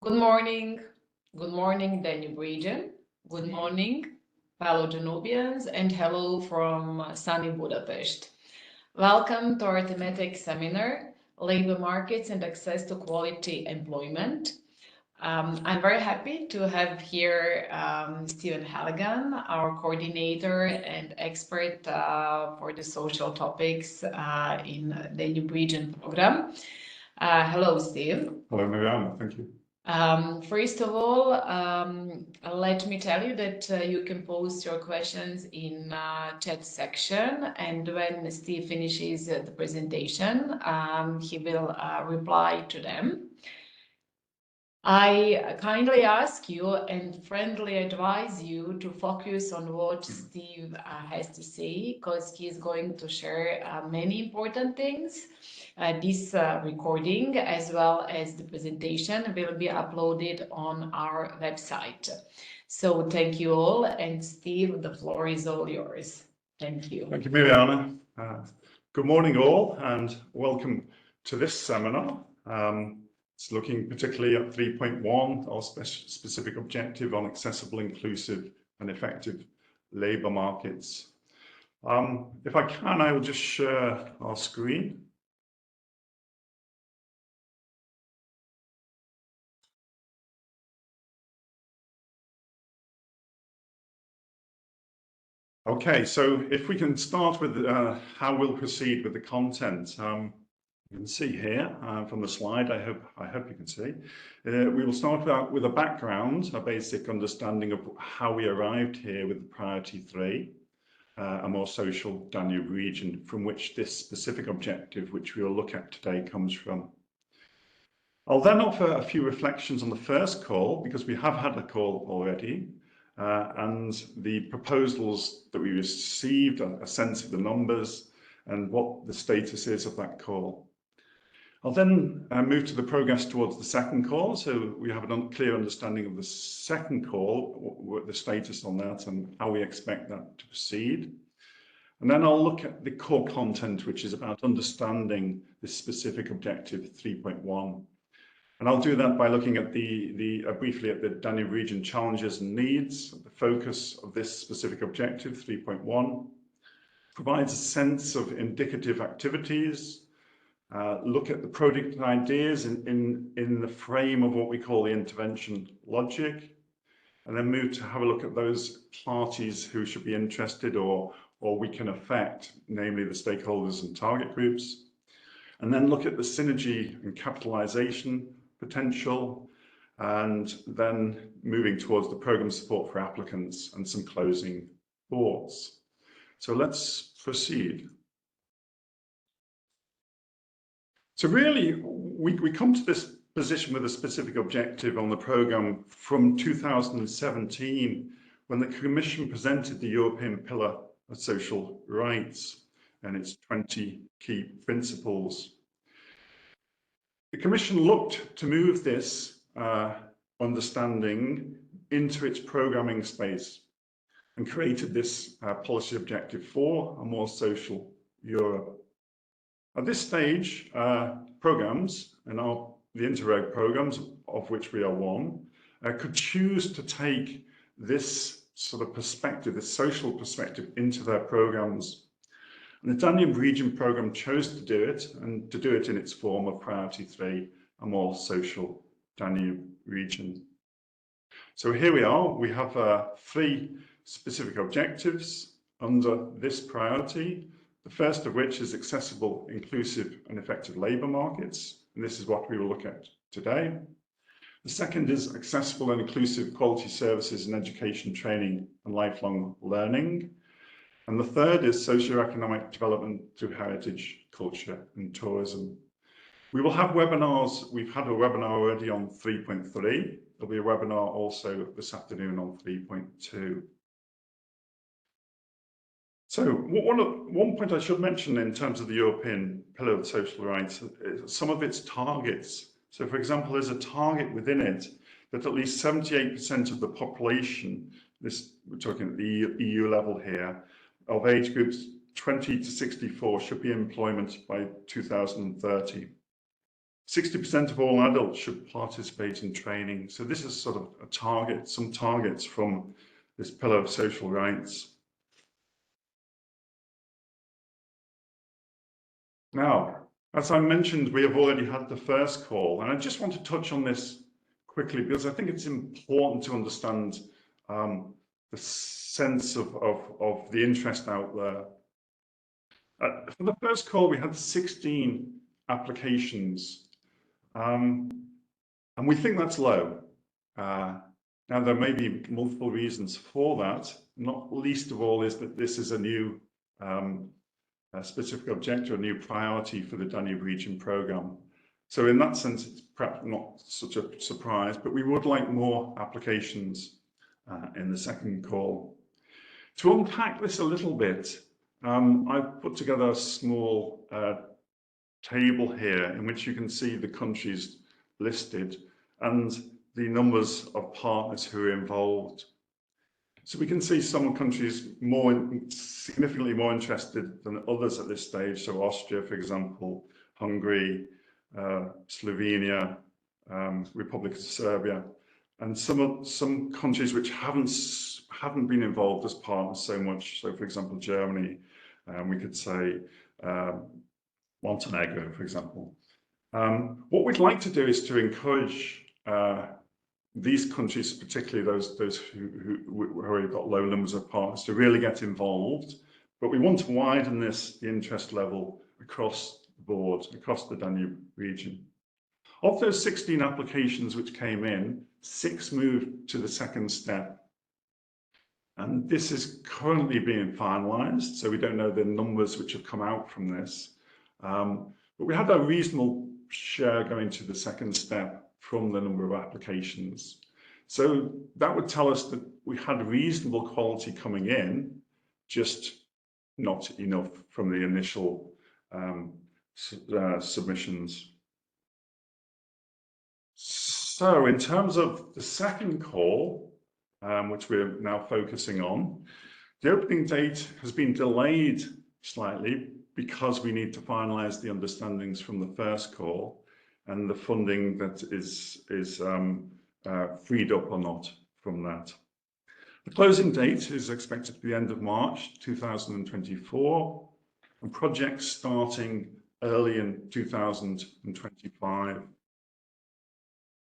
Good morning. Good morning, Danube region. Good morning, fellow Danubians, and hello from sunny Budapest. Welcome to our thematic seminar, Labor Markets and Access to Quality Employment. I'm very happy to have here Stephen Halligan, our coordinator and expert for the social topics in the Danube region program. Hello, Steve. Hello, Mariana. Thank you. First of all, let me tell you that you can post your questions in chat section, and when Steve finishes the presentation, he will reply to them. I kindly ask you and friendly advise you to focus on what Steve has to say, because he is going to share many important things. This recording, as well as the presentation, will be uploaded on our website. So thank you all, and Steve, the floor is all yours. Thank you. Thank you, Mariana. Good morning all, and welcome to this seminar. It's looking particularly at 3.1, our specific objective on accessible, inclusive and effective labour markets. If I can, I will just share our screen. Okay, so if we can start with how we'll proceed with the content. You can see here from the slide, I hope you can see. We will start out with a background, a basic understanding of how we arrived here with the priority 3, a more social Danube region, from which this specific objective, which we will look at today, comes from. I'll then offer a few reflections on the first call, because we have had a call already, and the proposals that we received, a sense of the numbers and what the status is of that call. I'll then move to the progress towards the second call, so we have a clear understanding of the second call, the status on that and how we expect that to proceed. And then I'll look at the core content, which is about understanding this specific objective 3.1. And I'll do that by looking at briefly at the Danube region challenges and needs. The focus of this specific objective 3.1 provides a sense of indicative activities, look at the product ideas in the frame of what we call the intervention logic, and then move to have a look at those parties who should be interested or we can affect, namely the stakeholders and target groups, and then look at the synergy and capitalization potential, and then moving towards the program support for applicants and some closing thoughts. So let's proceed. So really, we come to this position with a specific objective on the programme from 2017, when the Commission presented the European Pillar of Social Rights and its 20 key principles. The Commission looked to move this understanding into its programming space and created this policy objective for a more social Europe. At this stage, programs, and the Interreg programs, of which we are one, could choose to take this sort of perspective, this social perspective, into their programs. And the Danube region program chose to do it, and to do it in its form of priority 3, a more social Danube region. So here we are, we have 3 specific objectives under this priority. The first of which is accessible, inclusive and effective labour markets, and this is what we will look at today. The second is accessible and inclusive quality services in education, training and lifelong learning. And the third is socio-economic development through heritage, culture and tourism. We will have webinars. We've had a webinar already on 3.3. There'll be a webinar also this afternoon on 3.2. So one point I should mention in terms of the European Pillar of Social Rights is some of its targets. So for example, there's a target within it that at least 78% of the population, we're talking at the EU level here, of age groups 20 to 64 should be in employment by 2030. 60% of all adults should participate in training. So this is sort of a target, some targets from this pillar of social rights. Now, as I mentioned, we have already had the first call, and I just want to touch on this quickly because I think it's important to understand the sense of the interest out there. For the first call, we had 16 applications, and we think that's low. Now, there may be multiple reasons for that, not least of all is that this is a new specific objective, a new priority for the Danube Region programme. So in that sense, it's perhaps not such a surprise, but we would like more applications in the second call. To unpack this a little bit, I've put together a small table here in which you can see the countries listed and the numbers of partners who are involved. So we can see some countries significantly more interested than others at this stage. So Austria, for example, Hungary, Slovenia, Republic of Serbia, and some countries which haven't been involved as partners so much. So, for example, Germany, we could say Montenegro, for example. What we'd like to do is to encourage these countries, particularly those who have got low numbers of partners, to really get involved. But we want to widen the interest level across the board, across the Danube region. Of those 16 applications which came in, 6 moved to the second step. And this is currently being finalised, so we don't know the numbers which have come out from this. But we had a reasonable share going to the second step from the number of applications. So that would tell us that we had reasonable quality coming in, just not enough from the initial submissions. So in terms of the second call, which we're now focusing on, the opening date has been delayed slightly because we need to finalise the understandings from the first call and the funding that is freed up or not from that. The closing date is expected to be the end of March 2024, and projects starting early in 2025.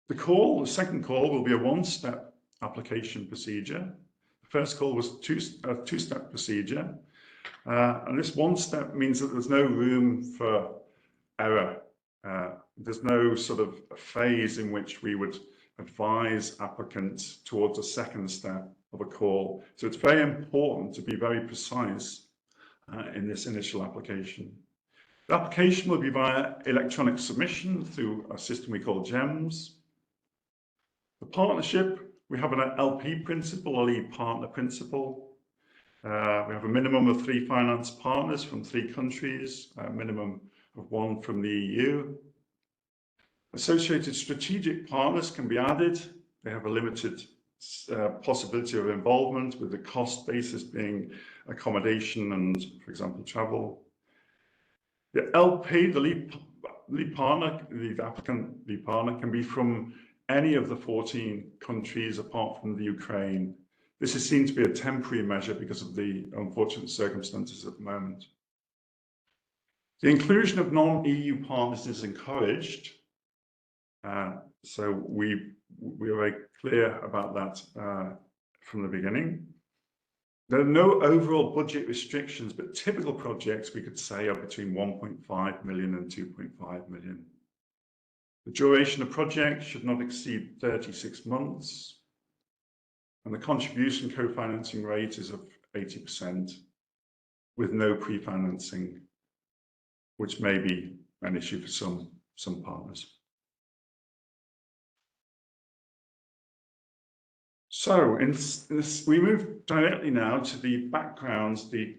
The second call will be a one-step application procedure. The first call was a two-step procedure, and this one step means that there's no room for error. There's no sort of phase in which we would advise applicants towards a second step of a call. So it's very important to be very precise in this initial application. The application will be via electronic submission through a system we call GEMS. The partnership, we have an LP principle, a lead partner principle. We have a minimum of 3 finance partners from 3 countries, a minimum of 1 from the EU. Associated strategic partners can be added. They have a limited possibility of involvement, with the cost basis being accommodation and, for example, travel. The LP, the lead partner, the applicant lead partner, can be from any of the 14 countries apart from the Ukraine. This is seen to be a temporary measure because of the unfortunate circumstances at the moment. The inclusion of non-EU partners is encouraged. So we are very clear about that from the beginning. There are no overall budget restrictions, but typical projects we could say are between 1.5 million and 2.5 million. The duration of project should not exceed 36 months. And the contribution co-financing rate is of 80% with no pre-financing, which may be an issue for some partners. So we move directly now to the backgrounds, the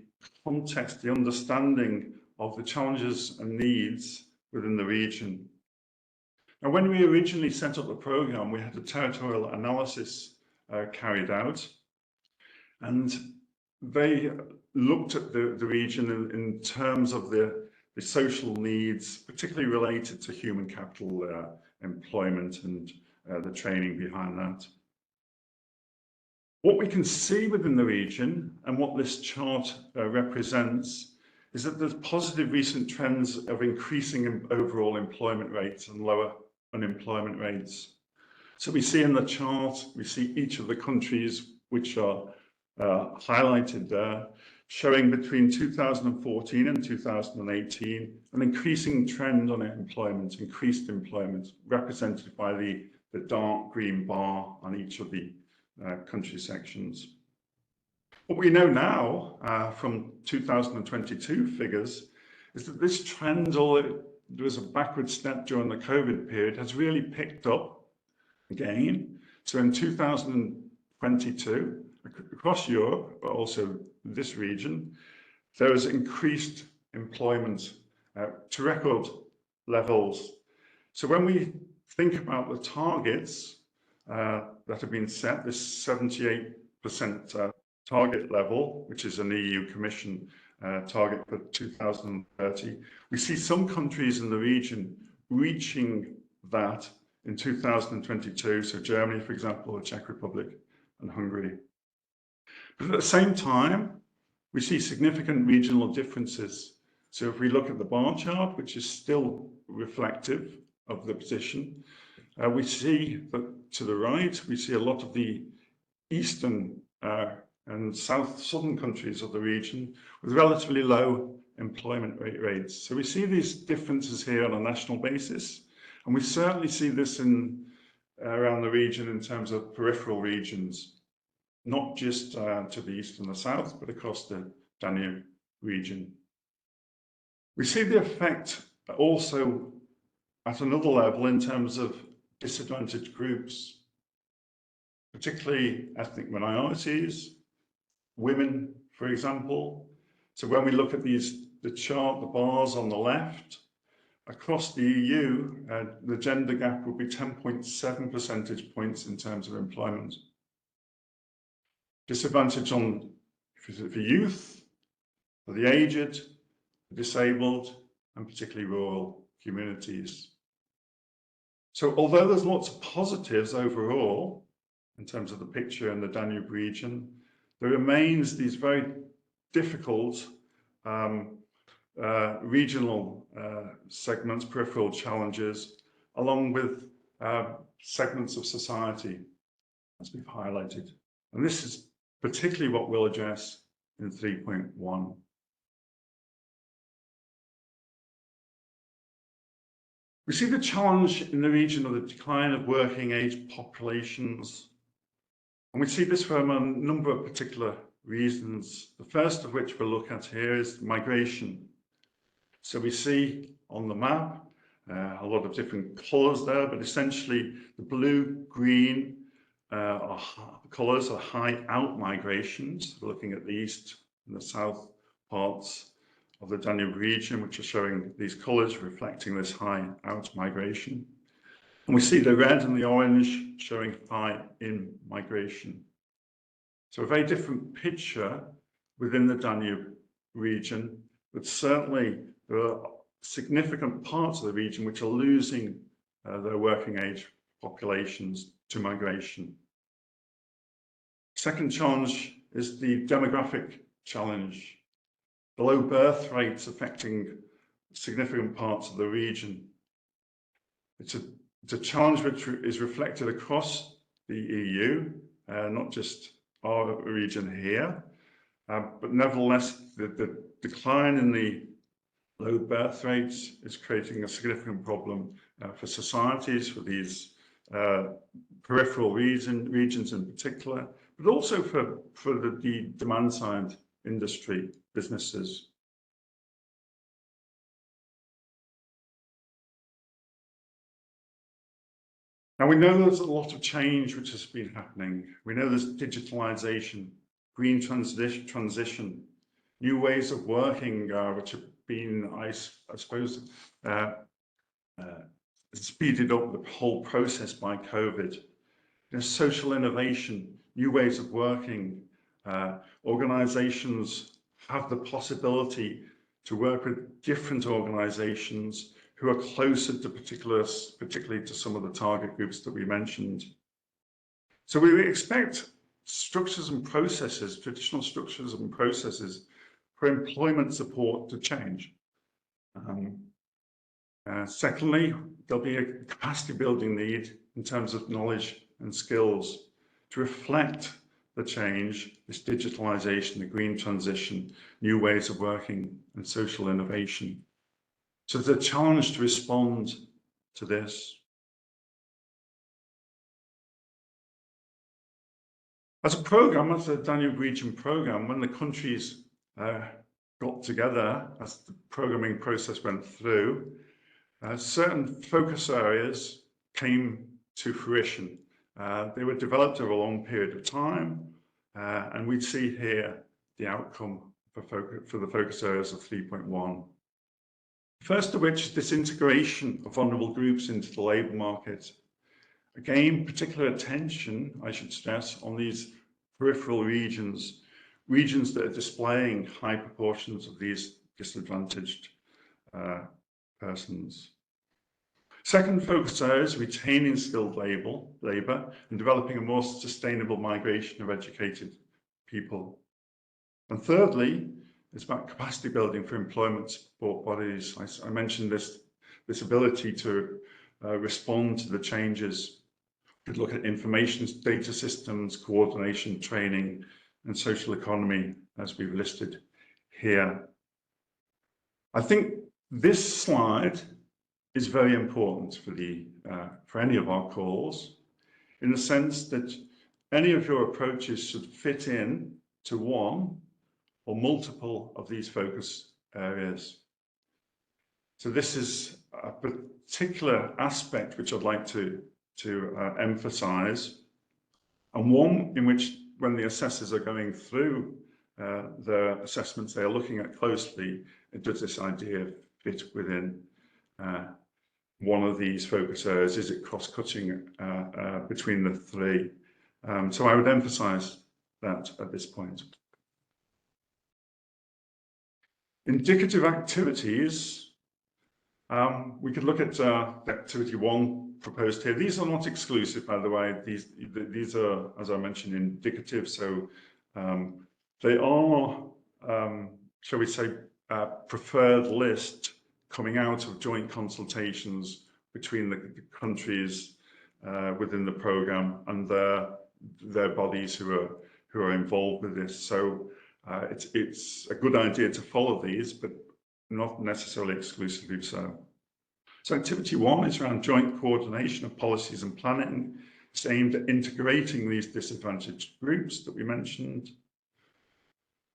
context, the understanding of the challenges and needs within the region. Now, when we originally set up the programme, we had a territorial analysis carried out, and they looked at the region in terms of the the social needs, particularly related to human capital employment and the training behind that. What we can see within the region and what this chart represents is that there's positive recent trends of increasing overall employment rates and lower unemployment rates. So we see in the chart, we see each of the countries which are highlighted there, showing between 2014 and 2018 an increasing trend on employment, increased employment, represented by the dark green bar on each of the country sections. What we know now from 2022 figures is that this trend, although there was a backward step during the COVID period, has really picked up again. So in 2022, across Europe, but also this region, there was increased employment to record levels. So when we think about the targets that have been set, this 78% target level, which is an EU Commission target for 2030, we see some countries in the region reaching that in 2022, so Germany, for example, the Czech Republic and Hungary. But at the same time, we see significant regional differences. So if we look at the bar chart, which is still reflective of the position, we see that to the right, we see a lot of the eastern and southern countries of the region with relatively low employment rates. So we see these differences here on a national basis, and we certainly see this in around the region in terms of peripheral regions, not just to the east and the south, but across the Danube region. We see the effect also at another level in terms of disadvantaged groups, particularly ethnic minorities, women, for example. So when we look at the chart, the bars on the left, across the EU, the gender gap would be 10.7 percentage points in terms of employment. Disadvantage for youth, for the aged, the disabled, and particularly rural communities. So although there's lots of positives overall, in terms of the picture in the Danube region, there remains these very difficult regional segments, peripheral challenges, along with segments of society, as we've highlighted. And this is particularly what we'll address in 3.1. We see the challenge in the region of the decline of working age populations. And we see this from a number of particular reasons. The first of which we'll look at here is migration. So we see on the map a lot of different colours there, but essentially the blue, green colours are high out migrations. We're looking at the east and the south parts of the Danube region, which are showing these colours reflecting this high out migration. And we see the red and the orange showing high in migration. So a very different picture within the Danube region, but certainly there are significant parts of the region which are losing their working age populations to migration. Second challenge is the demographic challenge. The low birth rates affecting significant parts of the region. It's a challenge which is reflected across the EU, not just our region here, but nevertheless, the decline in the low birth rates is creating a significant problem for societies, for these peripheral regions in particular, but also for the demand side industry businesses. Now we know there's a lot of change which has been happening. We know there's digitalization, green transition, new ways of working which have been, I suppose, speeded up the whole process by COVID. There's social innovation, new ways of working. Organizations have the possibility to work with different organisations who are closer to particularly to some of the target groups that we mentioned. So we expect structures and processes, traditional structures and processes for employment support to change. Secondly, there'll be a capacity building need in terms of knowledge and skills to reflect the change, this digitalisation, the green transition, new ways of working and social innovation. So there's a challenge to respond to this. As a programme, as a Danube region programme, when the countries got together, as the programming process went through, certain focus areas came to fruition. They were developed over a long period of time, and we'd see here the outcome for the focus areas of 3.1. First of which is this integration of vulnerable groups into the labour market. Again, particular attention, I should stress, on these peripheral regions that are displaying high proportions of these disadvantaged persons. Second focus area is retaining skilled labour and developing a more sustainable migration of educated people. And thirdly, it's about capacity building for employment support bodies. I mentioned this ability to respond to the changes. We could look at information data systems, coordination, training, and social economy, as we've listed here. I think this slide is very important for any of our calls, in the sense that any of your approaches should fit in to one or multiple of these focus areas. So this is a particular aspect which I'd like to emphasize, and one in which, when the assessors are going through their assessments, they are looking at closely, does this idea fit within one of these focus areas? Is it cross-cutting between the three? So I would emphasize that at this point. Indicative activities, we could look at activity 1 proposed here. These are not exclusive, by the way. These are, as I mentioned, indicative. So they are, shall we say, preferred list coming out of joint consultations between the countries within the programme and their bodies who are involved with this. So it's a good idea to follow these, but not necessarily exclusively so. So activity 1 is around joint coordination of policies and planning. It's aimed at integrating these disadvantaged groups that we mentioned.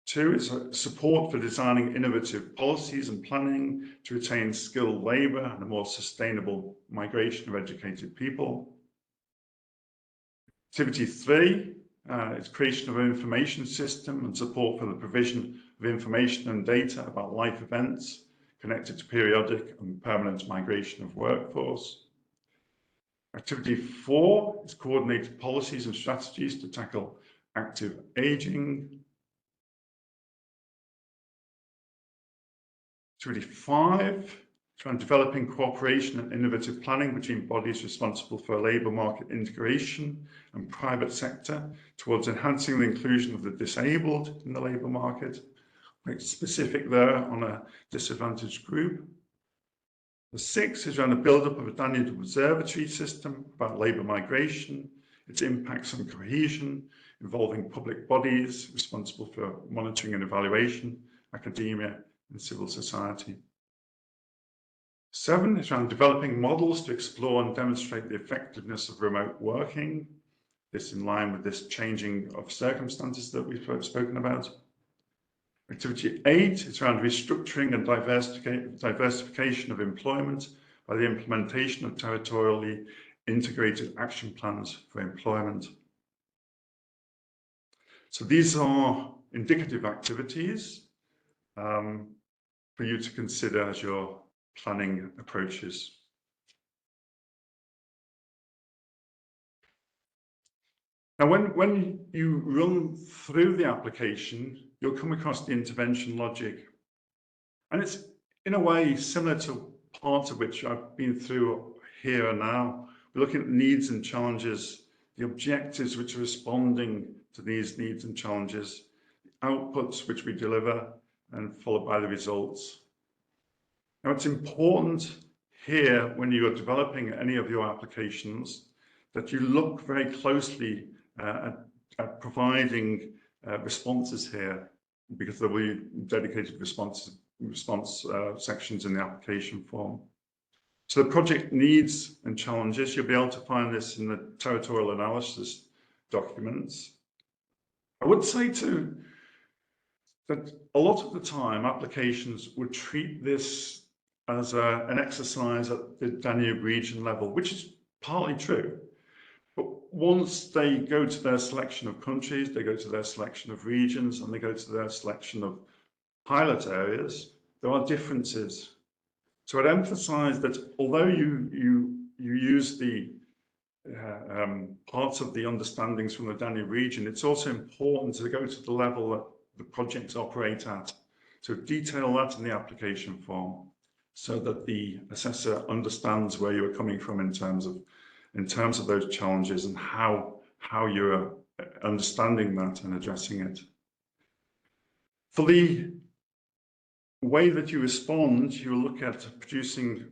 2 is support for designing innovative policies and planning to retain skilled labour and a more sustainable migration of educated people. Activity 3 is creation of an information system and support for the provision of information and data about life events connected to periodic and permanent migration of workforce. Activity 4 is coordinated policies and strategies to tackle active ageing. Activity 5, around developing cooperation and innovative planning between bodies responsible for labour market integration and private sector towards enhancing the inclusion of the disabled in the labour market. It's specific there on a disadvantaged group. The 6 is around the build-up of a Danube observatory system about labour migration, its impacts on cohesion, involving public bodies responsible for monitoring and evaluation, academia, and civil society. 7 is around developing models to explore and demonstrate the effectiveness of remote working. This in line with this changing of circumstances that we've spoken about. Activity 8 is around restructuring and diversification of employment by the implementation of territorially integrated action plans for employment. So these are indicative activities for you to consider as your planning approaches. Now, when you run through the application, you'll come across the intervention logic. And it's in a way similar to part of which I've been through here and now. We're looking at needs and challenges, the objectives which are responding to these needs and challenges, the outputs which we deliver, and followed by the results. Now, it's important here when you are developing any of your applications that you look very closely at providing responses here, because there will be dedicated response sections in the application form. So the project needs and challenges, you'll be able to find this in the territorial analysis documents. I would say too that a lot of the time applications would treat this as an exercise at the Danube region level, which is partly true. But once they go to their selection of countries, they go to their selection of regions, and they go to their selection of pilot areas, there are differences. So I'd emphasize that although you use the parts of the understandings from the Danube region, it's also important to go to the level that the projects operate at. So detail that in the application form so that the assessor understands where you're coming from in terms of those challenges and how you're understanding that and addressing it. For the way that you respond, you will look at producing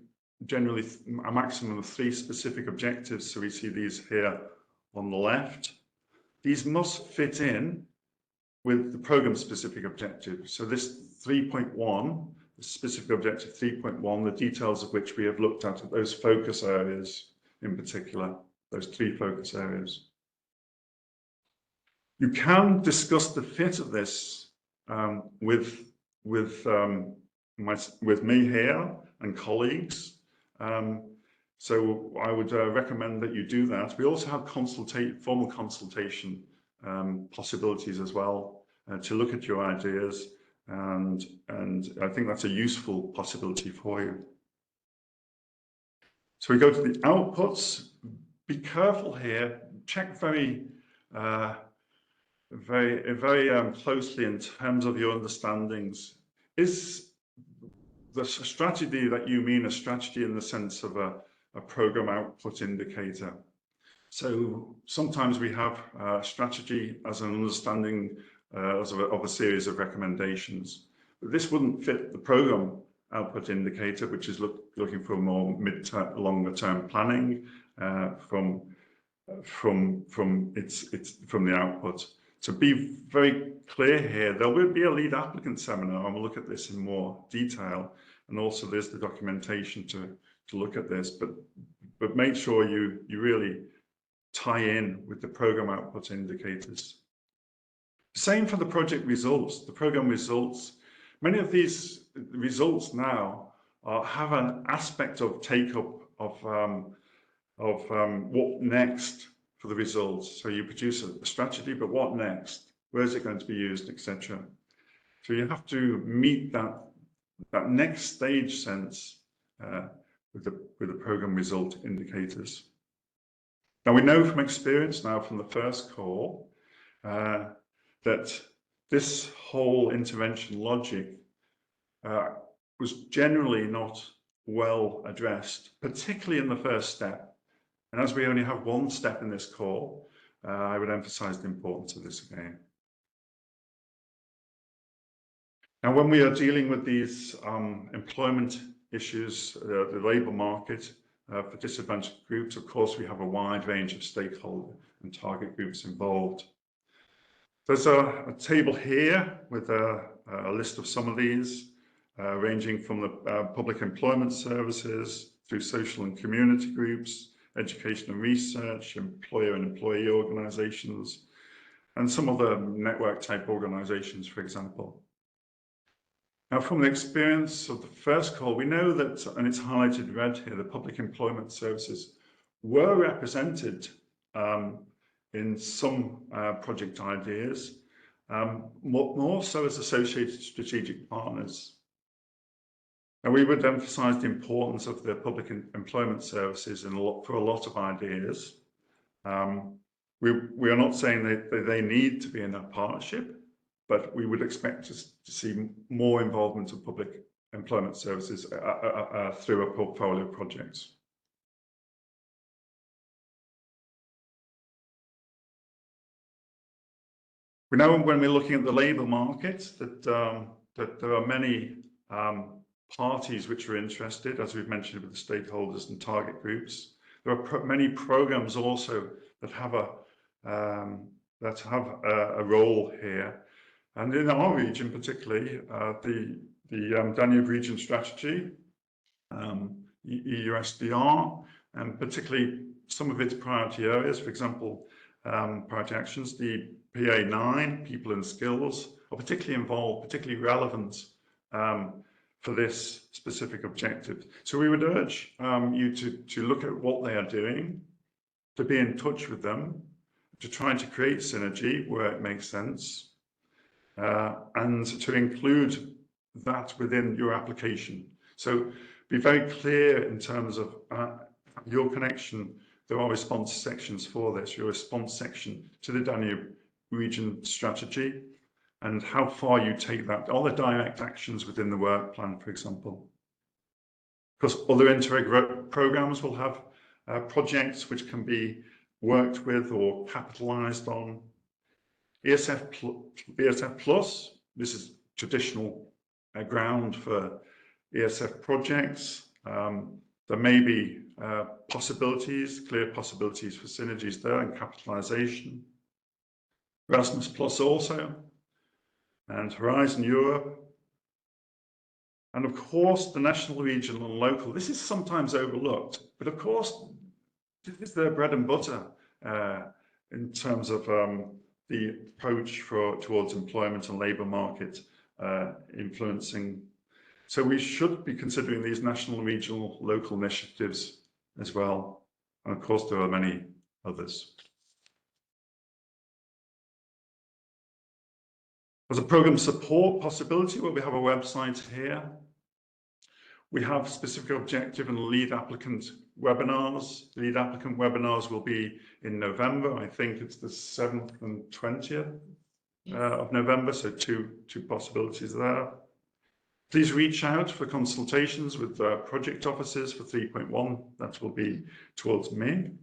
generally a maximum of 3 specific objectives. So we see these here on the left. These must fit in with the program specific objective. So this 3.1, the specific objective 3.1, the details of which we have looked at those focus areas in particular, those 3 focus areas. You can discuss the fit of this with me here and colleagues. So I would recommend that you do that. We also have formal consultation possibilities as well to look at your ideas, and I think that's a useful possibility for you. So we go to the outputs. Be careful here. Check very closely in terms of your understandings. Is the strategy that you mean a strategy in the sense of a program output indicator? So sometimes we have strategy as an understanding of a series of recommendations. But this wouldn't fit the program output indicator, which is looking for more longer term planning from the output. So be very clear here. There will be a lead applicant seminar, and we'll look at this in more detail. And also there's the documentation to look at this, but make sure you really tie in with the program output indicators. Same for the project results, the program results. Many of these results now have an aspect of take-up of what next for the results. So you produce a strategy, but what next? Where is it going to be used, etc. So you have to meet that next stage sense with the program result indicators. Now we know from experience now from the first call that this whole intervention logic was generally not well addressed, particularly in the first step. And as we only have 1 step in this call, I would emphasize the importance of this again. Now, when we are dealing with these employment issues, the labour market for disadvantaged groups, of course, we have a wide range of stakeholder and target groups involved. There's a table here with a list of some of these, ranging from the public employment services through social and community groups, education and research, employer and employee organisations, and some other network type organisations, for example. Now, from the experience of the first call, we know that, and it's highlighted red here, the public employment services were represented in some project ideas, more so as associated strategic partners. And we would emphasize the importance of the public employment services for a lot of ideas. We are not saying that they need to be in a partnership, but we would expect to see more involvement of public employment services through a portfolio of projects. We know when we're looking at the labour market that there are many parties which are interested, as we've mentioned, with the stakeholders and target groups. There are many programs also that have a role here, and in our region particularly, the Danube Region Strategy, EUSDR, and particularly some of its priority areas, for example, priority actions, the PA9, people and skills, are particularly involved, particularly relevant for this specific objective. So we would urge you to look at what they are doing, to be in touch with them, to try to create synergy where it makes sense, and to include that within your application. So be very clear in terms of your connection. There are response sections for this, your response section to the Danube Region Strategy, and how far you take that, all the direct actions within the work plan, for example. Because other Interreg programs will have projects which can be worked with or capitalised on. ESF Plus, this is traditional ground for ESF projects. There may be possibilities, clear possibilities for synergies there and capitalisation. Erasmus Plus also, and Horizon Europe. And of course, the national, regional and local. This is sometimes overlooked, but of course, this is their bread and butter in terms of the approach towards employment and labour market influencing. So we should be considering these national, regional, local initiatives as well. And of course, there are many others. As a programme support possibility, well, we have a website here. We have specific objective and lead applicant webinars. Lead applicant webinars will be in November. I think it's the 7th and 20th of November, so two possibilities there. Please reach out for consultations with project officers for 3.1. That will be towards me.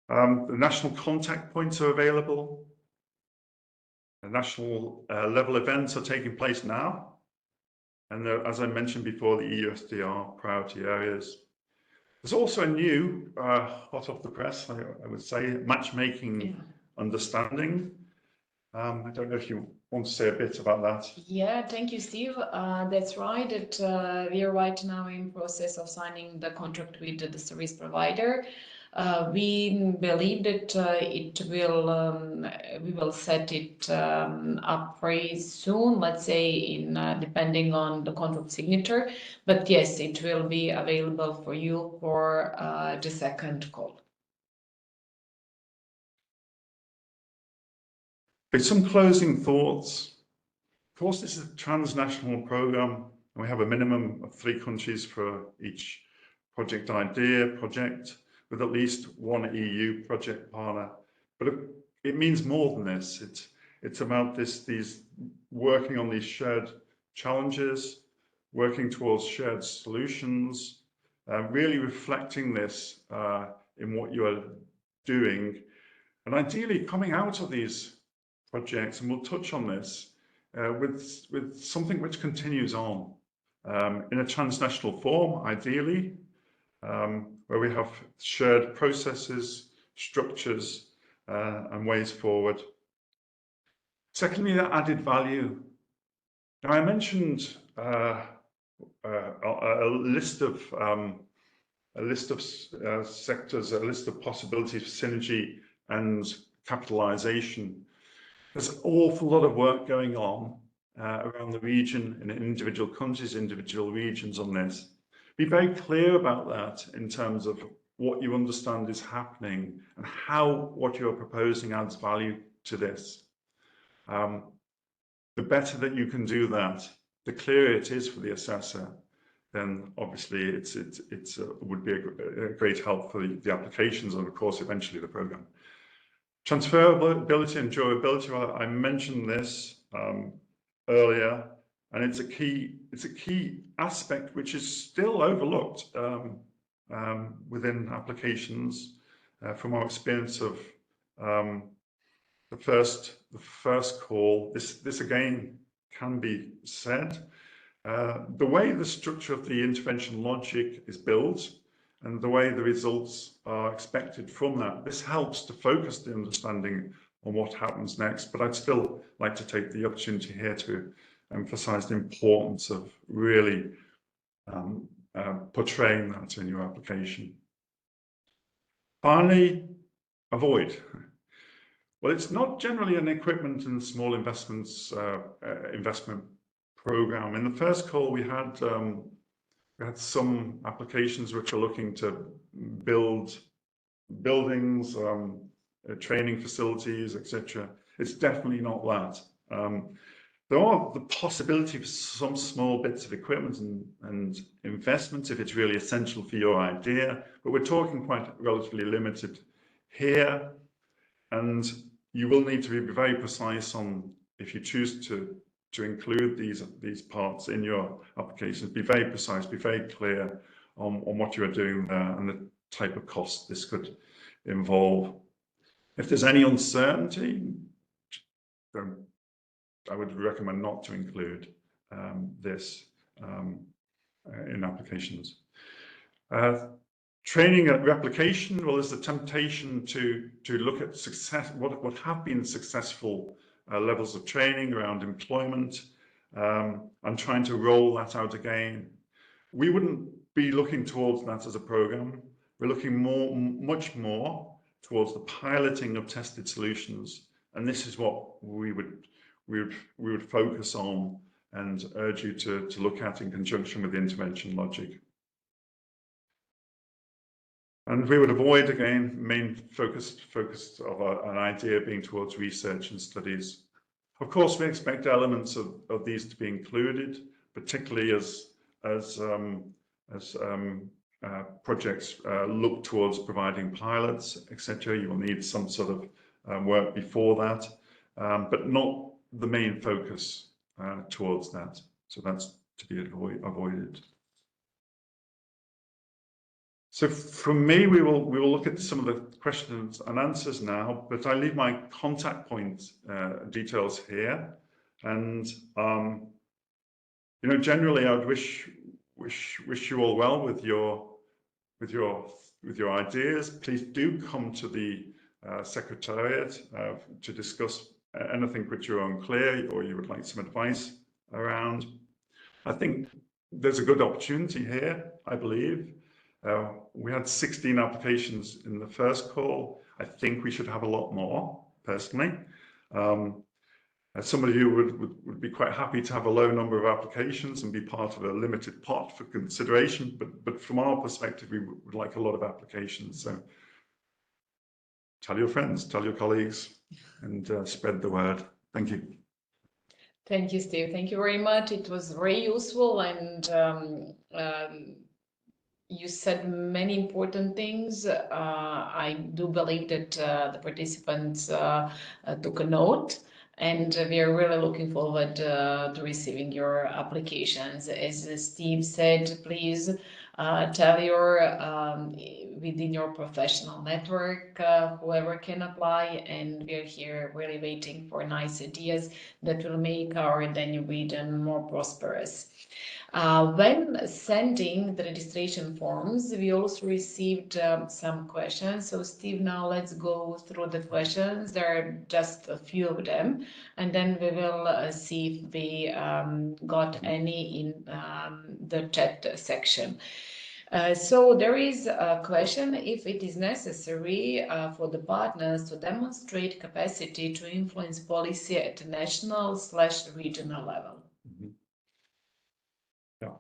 The national contact points are available. The national level events are taking place now. And as I mentioned before, the EUSDR priority areas. There's also a new, hot off the press, I would say, matchmaking understanding. I don't know if you want to say a bit about that. Yeah, thank you, Steve. That's right. We are right now in process of signing the contract with the service provider. We believe that we will set it up very soon, let's say depending on the contract signature. But yes, it will be available for you for the second call. Some closing thoughts. Of course, this is a transnational programme, and we have a minimum of 3 countries for each project project, with at least one EU project partner. But it means more than this. It's about these working on these shared challenges, working towards shared solutions, really reflecting this in what you are doing, and ideally coming out of these projects, and we'll touch on this, with something which continues on in a transnational form, ideally, where we have shared processes, structures, and ways forward. Secondly, the added value. Now, I mentioned a list of sectors, a list of possibilities for synergy and capitalisation. There's an awful lot of work going on around the region, in individual countries, individual regions on this. Be very clear about that in terms of what you understand is happening and how what you're proposing adds value to this. The better that you can do that, the clearer it is for the assessor, then obviously it would be a great help for the applications and of course eventually the programme. Transferability and durability, I mentioned this earlier, and it's a key aspect which is still overlooked within applications. From our experience of the first call, this again can be said. The way the structure of the intervention logic is built and the way the results are expected from that, this helps to focus the understanding on what happens next. But I'd still like to take the opportunity here to emphasize the importance of really portraying that in your application. Finally, avoid. Well, it's not generally an equipment and small investments investment program. In the first call, we had some applications which are looking to build buildings, training facilities, etc. It's definitely not that. There are the possibility for some small bits of equipment and investments if it's really essential for your idea, but we're talking quite relatively limited here. And you will need to be very precise on, if you choose to include these parts in your applications, be very precise, be very clear on what you're doing there and the type of cost this could involve. If there's any uncertainty, I would recommend not to include this in applications. Training and replication, well, there's the temptation to look at success, what have been successful levels of training around employment, and trying to roll that out again. We wouldn't be looking towards that as a program. We're looking much more towards the piloting of tested solutions, and this is what we would focus on and urge you to look at in conjunction with the intervention logic. And we would avoid, again, main focus of an idea being towards research and studies. Of course, we expect elements of these to be included, particularly as projects look towards providing pilots, etc. You will need some sort of work before that, but not the main focus towards that. So that's to be avoided. So from me, we will look at some of the questions and answers now, but I leave my contact point details here. And you know, generally, I would wish you all well with your ideas. Please do come to the Secretariat to discuss anything which you're unclear or you would like some advice around. I think there's a good opportunity here, I believe. We had 16 applications in the first call. I think we should have a lot more, personally. Some of you would be quite happy to have a low number of applications and be part of a limited pot for consideration, but from our perspective, we would like a lot of applications. So tell your friends, tell your colleagues, and spread the word. Thank you. Thank you, Steve. Thank you very much. It was very useful, and you said many important things. I do believe that the participants took a note, and we are really looking forward to receiving your applications. As Steve said, please tell your within your professional network whoever can apply, and we are here really waiting for nice ideas that will make our Danube region more prosperous. When sending the registration forms, we also received some questions. So Steve, now let's go through the questions. There are just a few of them, and then we will see if we got any in the chat section. So there is a question if it is necessary for the partners to demonstrate capacity to influence policy at national/regional level. Mm-hmm. Yeah.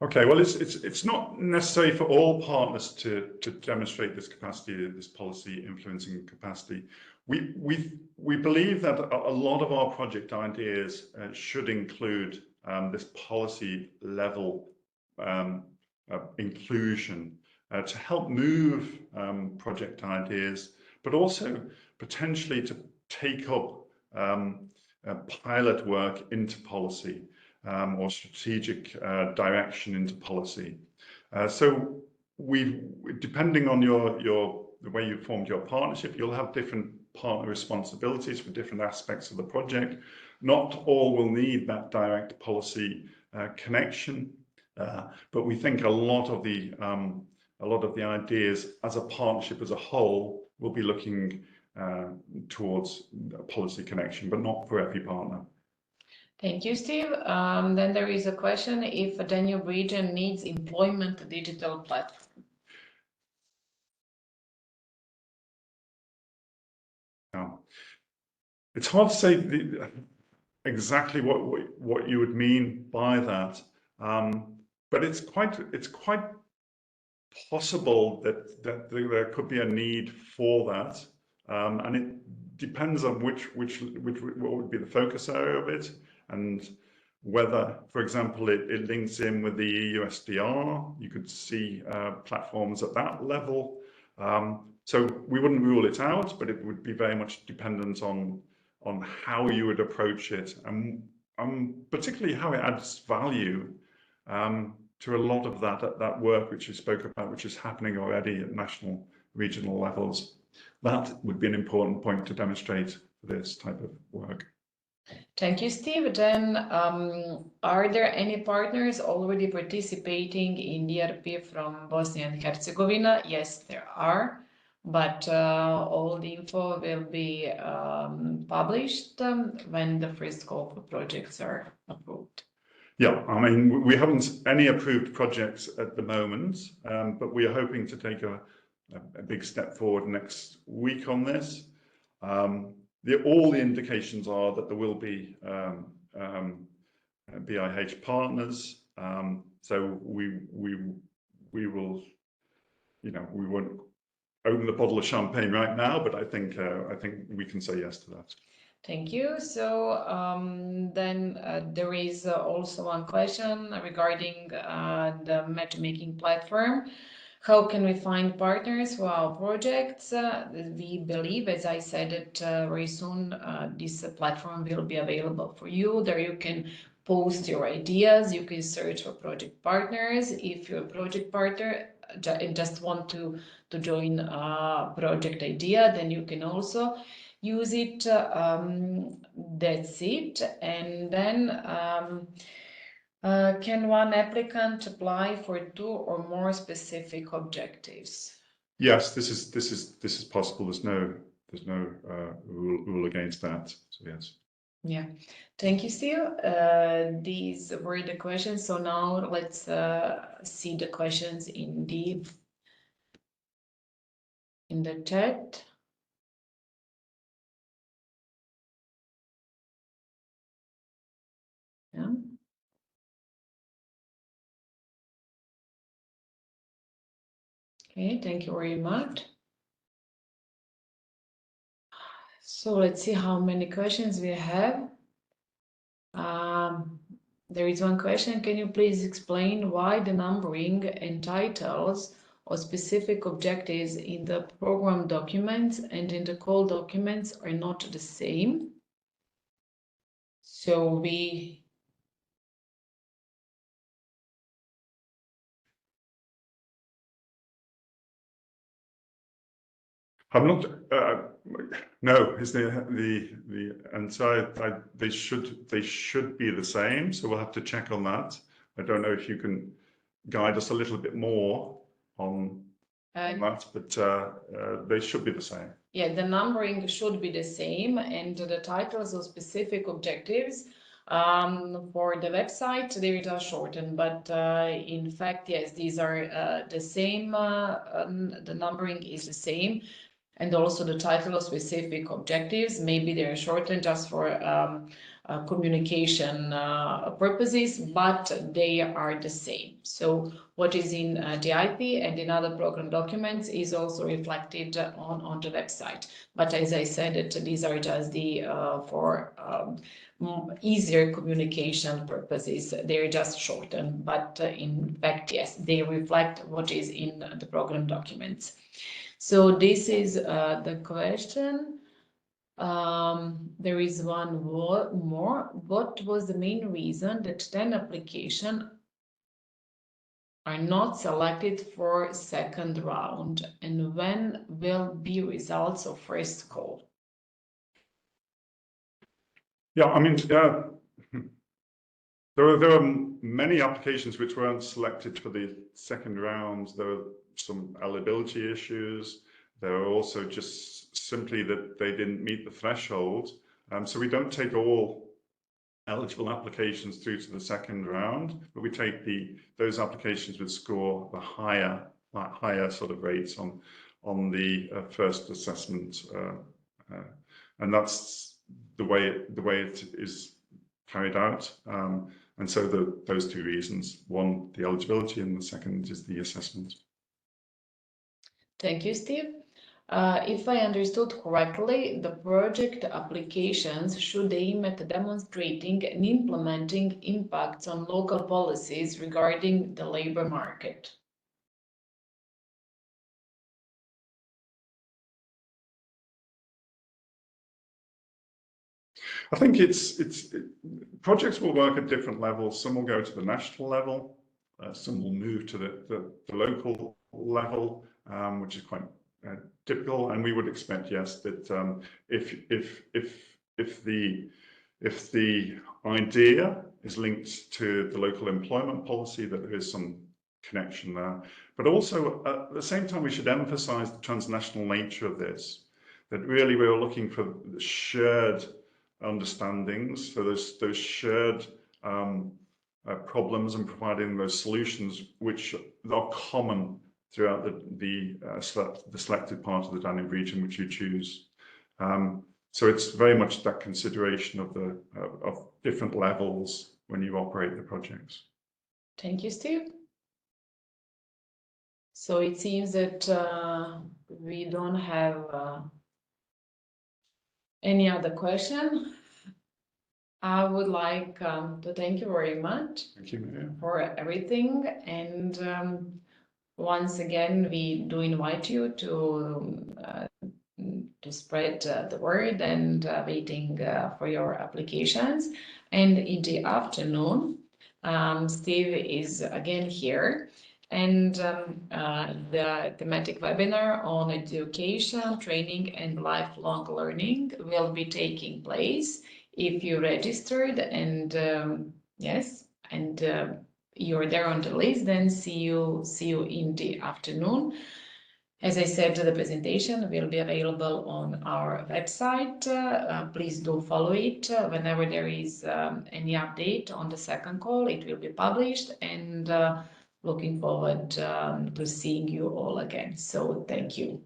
Okay, well, it's not necessary for all partners to demonstrate this capacity, this policy influencing capacity. We believe that a lot of our project ideas should include this policy level inclusion to help move project ideas, but also potentially to take up pilot work into policy or strategic direction into policy. So depending on the way you formed your partnership, you'll have different partner responsibilities for different aspects of the project. Not all will need that direct policy connection, but we think a lot of the ideas as a partnership as a whole will be looking towards a policy connection, but not for every partner. Thank you, Steve. Then there is a question if a Danube region needs employment digital platform. It's hard to say exactly what you would mean by that, but it's quite possible that there could be a need for that, and it depends on what would be the focus area of it, and whether, for example, it links in with the EU SDR. You could see platforms at that level. So we wouldn't rule it out, but it would be very much dependent on how you would approach it, and particularly how it adds value to a lot of that work which you spoke about, which is happening already at national, regional levels. That would be an important point to demonstrate for this type of work. Thank you, Steve. Then, are there any partners already participating in DRP from Bosnia and Herzegovina? Yes, there are, but all the info will be published when the first scope of projects are approved. Yeah, I mean, we haven't any approved projects at the moment, but we are hoping to take a big step forward next week on this. All the indications are that there will be BIH partners. So we will, we won't open the bottle of champagne right now, but I think we can say yes to that. Thank you. So then there is also one question regarding the matchmaking platform. How can we find partners for our projects? We believe, as I said, that very soon this platform will be available for you. There you can post your ideas, you can search for project partners. If you're a project partner and just want to join a project idea, then you can also use it. That's it. And then can one applicant apply for 2 or more specific objectives? Yes, this is possible. There's no rule against that. So yes. Yeah, thank you, Steve. These were the questions. So now let's see the questions in the chat. Yeah. Okay, thank you very much. So let's see how many questions we have. There is one question. Can you please explain why the numbering and titles or specific objectives in the program documents and in the call documents are not the same? So I'm not. No, is the answer? They should be the same. So we'll have to check on that. I don't know if you can guide us a little bit more on that, but they should be the same. Yeah, the numbering should be the same, and the titles of specific objectives for the website they are shortened, but in fact, yes, these are the same. The numbering is the same. And also the title of specific objectives, maybe they're shortened just for communication purposes, but they are the same. So what is in the IP and in other program documents is also reflected on the website. But as I said, these are just for easier communication purposes. They're just shortened, but in fact, yes, they reflect what is in the program documents. So this is the question. There is one more. What was the main reason that 10 applications are not selected for second round, and when will be results of first call? Yeah, I mean, there are many applications which weren't selected for the second round. There were some eligibility issues. There are also just simply that they didn't meet the threshold. So we don't take all eligible applications through to the second round, but we take those applications which score the higher sort of rates on the first assessment, and that's the way it is carried out. And so those two reasons: one, the eligibility, and the second is the assessment. Thank you, Steve. If I understood correctly, the project applications should aim at demonstrating and implementing impacts on local policies regarding the labor market. I think projects will work at different levels. Some will go to the national level, some will move to the local level, which is quite typical. And we would expect, yes, that if the idea is linked to the local employment policy, that there is some connection there. But also at the same time, we should emphasize the transnational nature of this, that really we're looking for the shared understandings, so those shared problems, and providing those solutions which are common throughout the selected part of the Danube region which you choose. So it's very much that consideration of different levels when you operate the projects. Thank you, Steve. So it seems that we don't have any other question. I would like to thank you very much. Thank you, Maria, for everything. And once again, we do invite you to spread the word, and waiting for your applications. And in the afternoon, Steve is again here, and the thematic webinar on education, training, and lifelong learning will be taking place. If you registered and yes, and you're there on the list, then see you in the afternoon. As I said, the presentation will be available on our website. Please do follow it. Whenever there is any update on the second call, it will be published, and looking forward to seeing you all again. So thank you.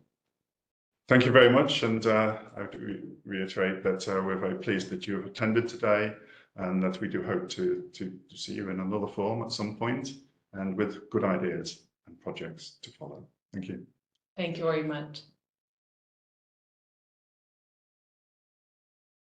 Thank you very much, and I have to reiterate that we're very pleased that you have attended today, and that we do hope to see you in another form at some point, and with good ideas and projects to follow. Thank you. Thank you very much.